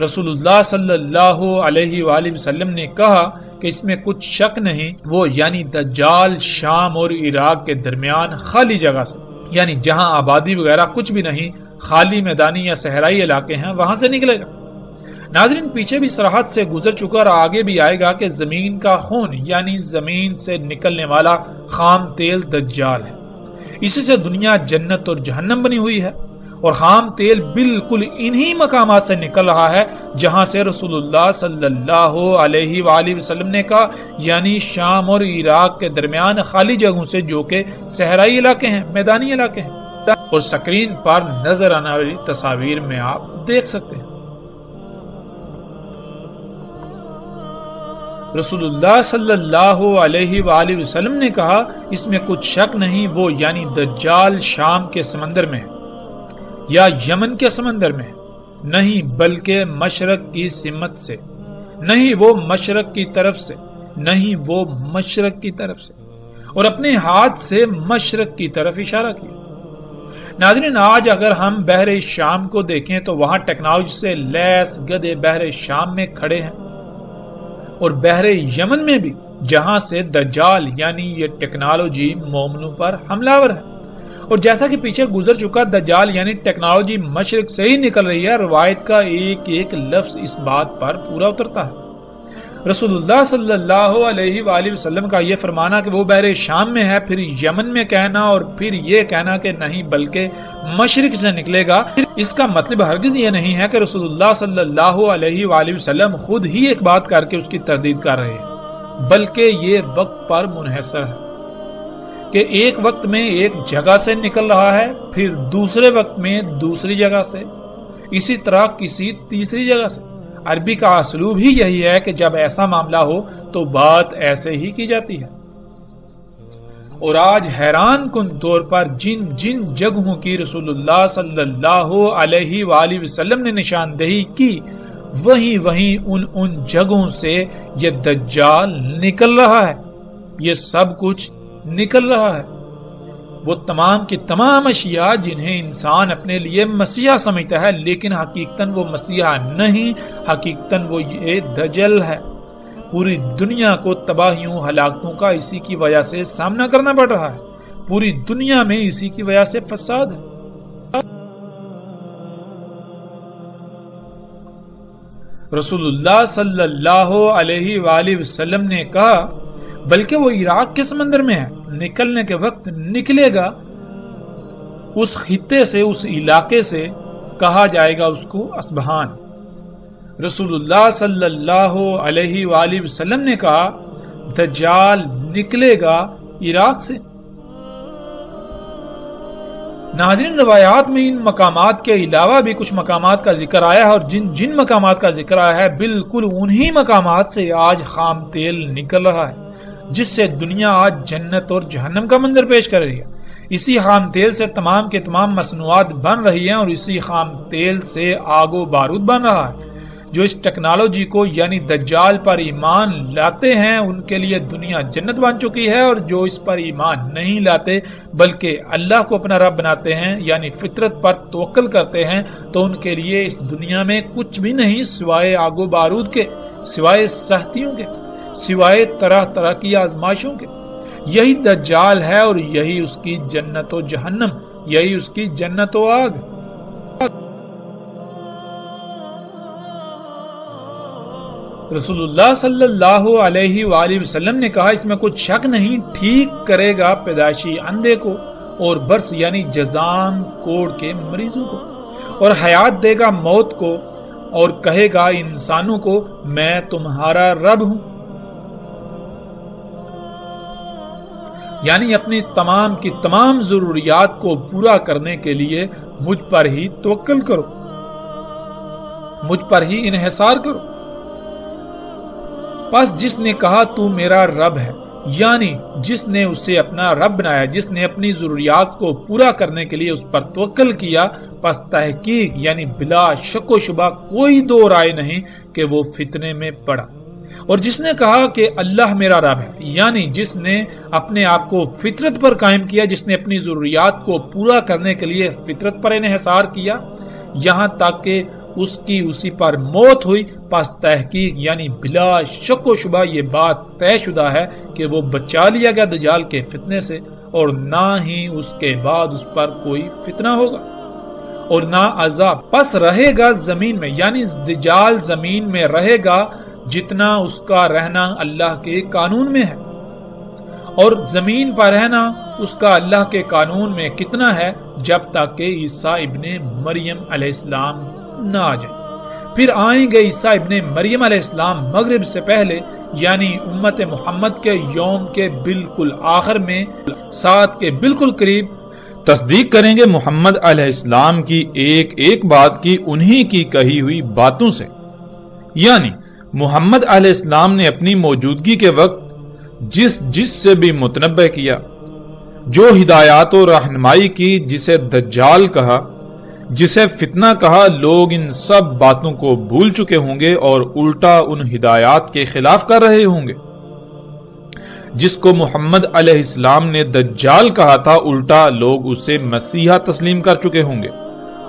رسول اللہ صلی اللہ علیہ وآلہ وسلم نے کہا کہ اس میں کچھ شک نہیں، وہ یعنی دجال شام اور عراق کے درمیان خالی جگہ سے، یعنی جہاں آبادی وغیرہ کچھ بھی نہیں، خالی میدانی یا صحرائی علاقے ہیں، وہاں سے نکلے گا۔ ناظرین، پیچھے بھی سرحد سے گزر چکا اور آگے بھی آئے گا کہ زمین کا خون یعنی زمین سے نکلنے والا خام تیل دجال ہے۔ اسی سے دنیا جنت اور جہنم بنی ہوئی ہے، اور خام تیل بالکل انہی مقامات سے نکل رہا ہے جہاں سے رسول اللہ صلی اللہ علیہ وآلہ وسلم نے کہا، یعنی شام اور عراق کے درمیان خالی جگہوں سے، جو کہ صحرائی علاقے ہیں، میدانی علاقے ہیں، اور سکرین پر نظر آنے والی تصاویر میں آپ دیکھ سکتے ہیں۔ رسول اللہ صلی اللہ علیہ وآلہ وسلم نے کہا، اس میں کچھ شک نہیں، وہ یعنی دجال شام کے سمندر میں ہے یا یمن کے سمندر میں، نہیں بلکہ مشرق کی سمت سے، نہیں وہ مشرق کی طرف سے، نہیں وہ مشرق کی طرف سے، اور اپنے ہاتھ سے مشرق کی طرف اشارہ کیا۔ ناظرین، آج اگر ہم بحر شام کو دیکھیں تو وہاں ٹیکنالوجی سے لیس گدھے بحر شام میں کھڑے ہیں، اور بحر یمن میں بھی، جہاں سے دجال یعنی یہ ٹیکنالوجی مومنوں پر حملہ آور ہے۔ اور جیسا کہ پیچھے گزر چکا، دجال یعنی ٹیکنالوجی مشرق سے ہی نکل رہی ہے، روایت کا ایک ایک لفظ اس بات پر پورا اترتا ہے۔ رسول اللہ صلی اللہ علیہ وآلہ وسلم کا یہ فرمانا کہ وہ بحر شام میں ہے، پھر یمن میں کہنا اور پھر یہ کہنا کہ نہیں بلکہ مشرق سے نکلے گا، اس کا مطلب ہرگز یہ نہیں ہے کہ رسول اللہ صلی اللہ علیہ وآلہ وسلم خود ہی ایک بات کر کے اس کی تردید کر رہے ہیں، بلکہ یہ وقت پر منحصر ہے کہ ایک وقت میں ایک جگہ سے نکل رہا ہے، پھر دوسرے وقت میں دوسری جگہ سے، اسی طرح کسی تیسری جگہ سے۔ عربی کا اسلوب ہی یہی ہے کہ جب ایسا معاملہ ہو تو بات ایسے ہی کی جاتی ہے۔ اور آج حیران کن طور پر جن جن جگہوں کی رسول اللہ صلی اللہ علیہ وآلہ وسلم نے نشاندہی کی، وہیں ان جگہوں سے یہ دجال نکل رہا ہے، یہ سب کچھ نکل رہا ہے۔ وہ تمام کی تمام اشیاء جنہیں انسان اپنے لیے مسیحا سمجھتا ہے، لیکن حقیقتاً وہ مسیحا نہیں، حقیقتاً وہ یہ دجل ہے۔ پوری دنیا کو تباہیوں ہلاکتوں کا اسی کی وجہ سے سامنا کرنا پڑ رہا ہے، پوری دنیا میں اسی کی وجہ سے فساد ہے۔ رسول اللہ صلی اللہ علیہ وآلہ وسلم نے کہا بلکہ وہ عراق کے سمندر میں ہے، نکلنے کے وقت نکلے گا، اس خطے سے، اس علاقے سے کہا جائے گا اس کو اصبہان۔ رسول اللہ صلی اللہ علیہ وآلہ وسلم نے کہا دجال نکلے گا عراق سے۔ ناظرین، روایات میں ان مقامات کے علاوہ بھی کچھ مقامات کا ذکر آیا ہے، اور جن مقامات کا ذکر آیا ہے بالکل انہی مقامات سے آج خام تیل نکل رہا ہے، جس سے دنیا آج جنت اور جہنم کا منظر پیش کر رہی ہے۔ اسی خام تیل سے تمام کے تمام مصنوعات بن رہی ہیں، اور اسی خام تیل سے آگ و بارود بن رہا ہے۔ جو اس ٹیکنالوجی کو یعنی دجال پر ایمان لاتے ہیں ان کے لیے دنیا جنت بن چکی ہے، اور جو اس پر ایمان نہیں لاتے بلکہ اللہ کو اپنا رب بناتے ہیں یعنی فطرت پر توکل کرتے ہیں، تو ان کے لیے اس دنیا میں کچھ بھی نہیں سوائے آگ و بارود کے، سوائے سختیوں کے، سوائے طرح طرح کی آزمائشوں کے۔ یہی دجال ہے اور یہی اس کی جنت و جہنم، یہی اس کی جنت و آگ۔ رسول اللہ صلی اللہ علیہ وآلہ وسلم نے کہا اس میں کچھ شک نہیں، ٹھیک کرے گا پیدائشی اندھے کو اور برس یعنی جزام کوڑ کے مریضوں کو، اور حیات دے گا موت کو، اور کہے گا انسانوں کو میں تمہارا رب ہوں، یعنی اپنی تمام کی تمام ضروریات کو پورا کرنے کے لیے مجھ پر ہی توکل کرو، مجھ پر ہی انحصار کرو۔ پس جس نے کہا تو میرا رب ہے، یعنی جس نے اسے اپنا رب بنایا، جس نے اپنی ضروریات کو پورا کرنے کے لیے اس پر توکل کیا، پس تحقیق یعنی بلا شک و شبہ کوئی دو رائے نہیں کہ وہ فتنے میں پڑا۔ اور جس نے کہا کہ اللہ میرا رب ہے، یعنی جس نے اپنے آپ کو فطرت پر قائم کیا، جس نے اپنی ضروریات کو پورا کرنے کے لیے فطرت پر انحصار کیا یہاں تک کہ اس کی اسی پر موت ہوئی، پس تحقیق یعنی بلا شک و شبہ یہ بات طے شدہ ہے کہ وہ بچا لیا گیا دجال کے فتنے سے، اور نہ ہی اس کے بعد اس پر کوئی فتنہ ہوگا اور نہ عذاب۔ پس رہے گا زمین میں، یعنی دجال زمین میں رہے گا جتنا اس کا رہنا اللہ کے قانون میں ہے، اور زمین پر رہنا اس کا اللہ کے قانون میں کتنا ہے، جب تک کہ عیسیٰ ابن مریم علیہ السلام نہ آ جائیں۔ پھر آئیں گے عیسیٰ ابن مریم علیہ السلام مغرب سے پہلے، یعنی امت محمد کے یوم کے بالکل آخر میں، سات کے بالکل قریب، تصدیق کریں گے محمد علیہ السلام کی ایک ایک بات کی انہی کی کہی ہوئی باتوں سے، یعنی محمد علیہ السلام نے اپنی موجودگی کے وقت جس سے بھی متنبع کیا، جو ہدایات و رہنمائی کی، جسے دجال کہا، جسے فتنہ کہا، لوگ ان سب باتوں کو بھول چکے ہوں گے اور الٹا ان ہدایات کے خلاف کر رہے ہوں گے۔ جس کو محمد علیہ السلام نے دجال کہا تھا، الٹا لوگ اسے مسیحا تسلیم کر چکے ہوں گے،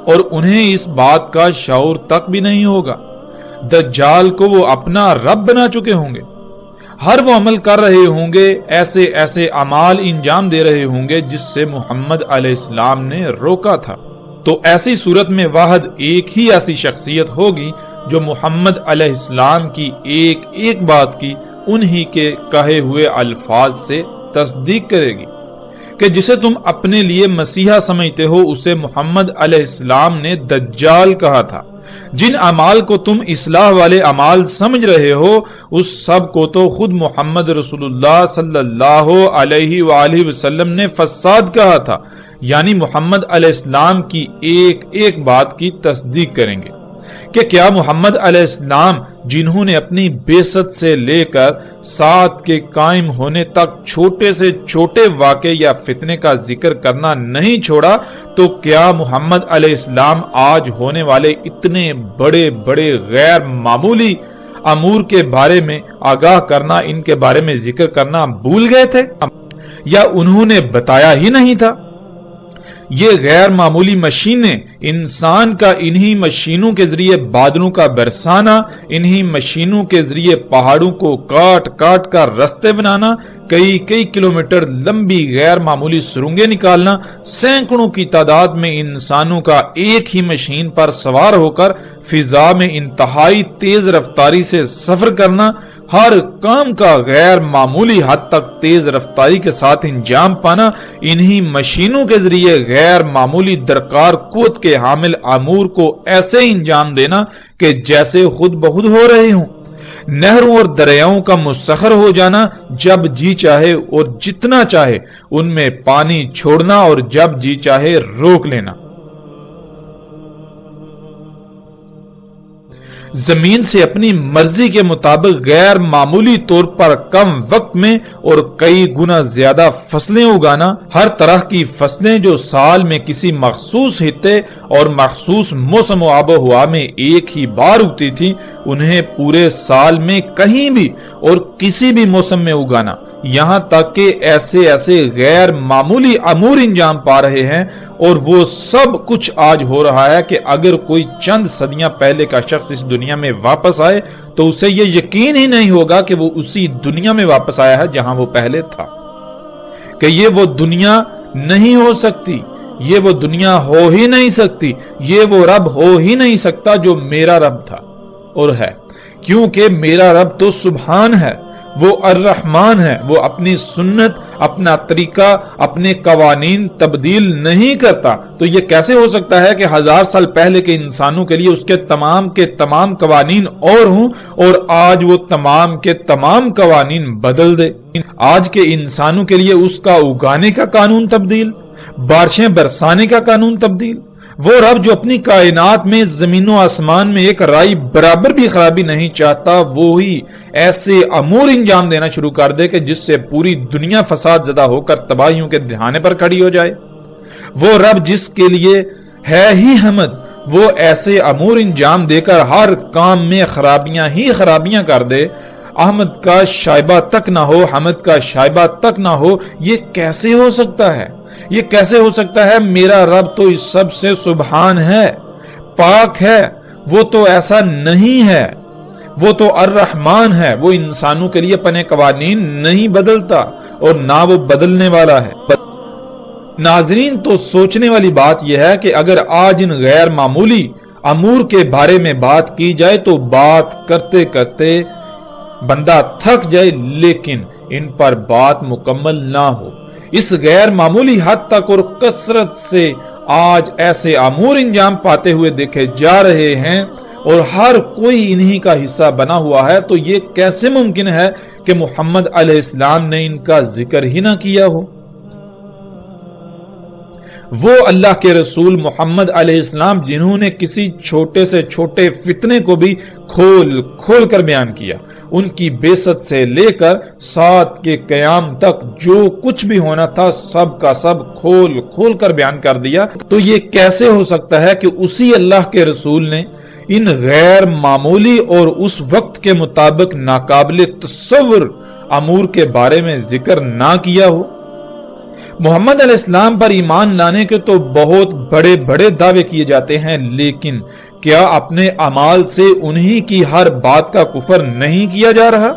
اور انہیں اس بات کا شعور تک بھی نہیں ہوگا۔ دجال کو وہ اپنا رب بنا چکے ہوں گے، ہر وہ عمل کر رہے ہوں گے، ایسے ایسے اعمال انجام دے رہے ہوں گے جس سے محمد علیہ السلام نے روکا تھا۔ تو ایسی صورت میں واحد ایک ہی ایسی شخصیت ہوگی جو محمد علیہ السلام کی ایک ایک بات کی انہی کے کہے ہوئے الفاظ سے تصدیق کرے گی کہ جسے تم اپنے لیے مسیحا سمجھتے ہو اسے محمد علیہ السلام نے دجال کہا تھا۔ جن اعمال کو تم اصلاح والے اعمال سمجھ رہے ہو اس سب کو تو خود محمد رسول اللہ صلی اللہ علیہ وآلہ وسلم نے فساد کہا تھا، یعنی محمد علیہ السلام کی ایک ایک بات کی تصدیق کریں گے کہ کیا محمد علیہ السلام جنہوں نے اپنی بعثت سے لے کر ساتھ کے قائم ہونے تک چھوٹے سے چھوٹے واقعے یا فتنے کا ذکر کرنا نہیں چھوڑا، تو کیا محمد علیہ السلام آج ہونے والے اتنے بڑے بڑے غیر معمولی امور کے بارے میں آگاہ کرنا، ان کے بارے میں ذکر کرنا بھول گئے تھے یا انہوں نے بتایا ہی نہیں تھا؟ یہ غیر معمولی مشینیں، انسان کا انہی مشینوں کے ذریعے بادلوں کا برسانا، انہی مشینوں کے ذریعے پہاڑوں کو کاٹ کاٹ کر رستے بنانا، کئی کئی کلومیٹر لمبی غیر معمولی سرنگیں نکالنا، سینکڑوں کی تعداد میں انسانوں کا ایک ہی مشین پر سوار ہو کر فضا میں انتہائی تیز رفتاری سے سفر کرنا، ہر کام کا غیر معمولی حد تک تیز رفتاری کے ساتھ انجام پانا، انہی مشینوں کے ذریعے غیر معمولی درکار قوت کے حامل امور کو ایسے انجام دینا کہ جیسے خود بخود ہو رہے ہوں، نہروں اور دریاؤں کا مسخر ہو جانا، جب جی چاہے اور جتنا چاہے ان میں پانی چھوڑنا اور جب جی چاہے روک لینا، زمین سے اپنی مرضی کے مطابق غیر معمولی طور پر کم وقت میں اور کئی گنا زیادہ فصلیں اگانا، ہر طرح کی فصلیں جو سال میں کسی مخصوص خطے اور مخصوص موسم و آب و ہوا میں ایک ہی بار اگتی تھی انہیں پورے سال میں کہیں بھی اور کسی بھی موسم میں اگانا، یہاں تک کہ ایسے ایسے غیر معمولی امور انجام پا رہے ہیں، اور وہ سب کچھ آج ہو رہا ہے کہ اگر کوئی چند صدیاں پہلے کا شخص اس دنیا میں واپس آئے تو اسے یہ یقین ہی نہیں ہوگا کہ وہ اسی دنیا میں واپس آیا ہے جہاں وہ پہلے تھا، کہ یہ وہ دنیا نہیں ہو سکتی، یہ وہ دنیا ہو ہی نہیں سکتی، یہ وہ رب ہو ہی نہیں سکتا جو میرا رب تھا اور ہے، کیونکہ میرا رب تو سبحان ہے، وہ الرحمن ہے، وہ اپنی سنت، اپنا طریقہ، اپنے قوانین تبدیل نہیں کرتا، تو یہ کیسے ہو سکتا ہے کہ 1000 سال پہلے کے انسانوں کے لیے اس کے تمام قوانین اور ہوں اور آج وہ تمام کے تمام قوانین بدل دے؟ آج کے انسانوں کے لیے اس کا اگانے کا قانون تبدیل، بارشیں برسانے کا قانون تبدیل، وہ رب جو اپنی کائنات میں زمین و آسمان میں ایک رائی برابر بھی خرابی نہیں چاہتا، وہی ایسے امور انجام دینا شروع کر دے کہ جس سے پوری دنیا فساد زدہ ہو کر تباہیوں کے دہانے پر کھڑی ہو جائے۔ وہ رب جس کے لیے ہے ہی حمد، وہ ایسے امور انجام دے کر ہر کام میں خرابیاں ہی خرابیاں کر دے، احمد کا شائبہ تک نہ ہو، حمد کا شائبہ تک نہ ہو، یہ کیسے ہو سکتا ہے؟ یہ کیسے ہو سکتا ہے؟ میرا رب تو اس سب سے سبحان ہے، پاک ہے، وہ تو ایسا نہیں ہے، وہ تو الرحمن ہے، وہ انسانوں کے لیے اپنے قوانین نہیں بدلتا اور نہ وہ بدلنے والا ہے۔ ناظرین، تو سوچنے والی بات یہ ہے کہ اگر آج ان غیر معمولی امور کے بارے میں بات کی جائے تو بات کرتے کرتے بندہ تھک جائے، لیکن ان پر بات مکمل نہ ہو۔ اس غیر معمولی حد تک اور کثرت سے آج ایسے امور انجام پاتے ہوئے دیکھے جا رہے ہیں اور ہر کوئی انہی کا حصہ بنا ہوا ہے، تو یہ کیسے ممکن ہے کہ محمد علیہ السلام نے ان کا ذکر ہی نہ کیا ہو؟ وہ اللہ کے رسول محمد علیہ السلام جنہوں نے کسی چھوٹے سے چھوٹے فتنے کو بھی کھول کھول کر بیان کیا، ان کی بعثت سے لے کر ساتھ کے قیام تک جو کچھ بھی ہونا تھا سب کا سب کھول کھول کر بیان کر دیا، تو یہ کیسے ہو سکتا ہے کہ اسی اللہ کے رسول نے ان غیر معمولی اور اس وقت کے مطابق ناقابل تصور امور کے بارے میں ذکر نہ کیا ہو؟ محمد علیہ السلام پر ایمان لانے کے تو بہت بڑے بڑے دعوے کیے جاتے ہیں، لیکن کیا اپنے اعمال سے انہی کی ہر بات کا کفر نہیں کیا جا رہا؟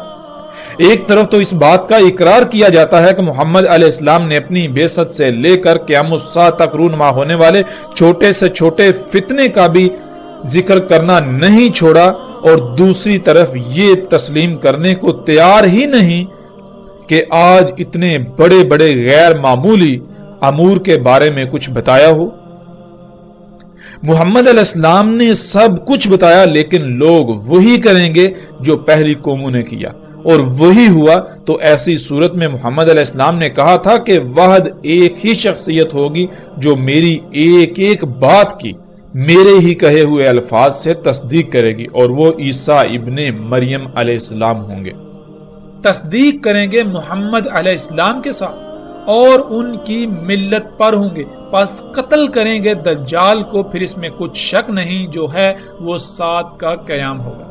ایک طرف تو اس بات کا اقرار کیا جاتا ہے کہ محمد علیہ السلام نے اپنی بعثت سے لے کر قیامت الساعہ تک رونما ہونے والے چھوٹے سے چھوٹے فتنے کا بھی ذکر کرنا نہیں چھوڑا اور دوسری طرف یہ تسلیم کرنے کو تیار ہی نہیں کہ آج اتنے بڑے بڑے غیر معمولی امور کے بارے میں کچھ بتایا ہو۔ محمد علیہ السلام نے سب کچھ بتایا، لیکن لوگ وہی کریں گے جو پہلی قوموں نے کیا، اور وہی ہوا۔ تو ایسی صورت میں محمد علیہ السلام نے کہا تھا کہ واحد ایک ہی شخصیت ہوگی جو میری ایک ایک بات کی میرے ہی کہے ہوئے الفاظ سے تصدیق کرے گی، اور وہ عیسیٰ ابن مریم علیہ السلام ہوں گے۔ تصدیق کریں گے محمد علیہ السلام کے ساتھ اور ان کی ملت پر ہوں گے، پس قتل کریں گے دجال کو، پھر اس میں کچھ شک نہیں، جو ہے وہ 7 کا قیام ہوگا۔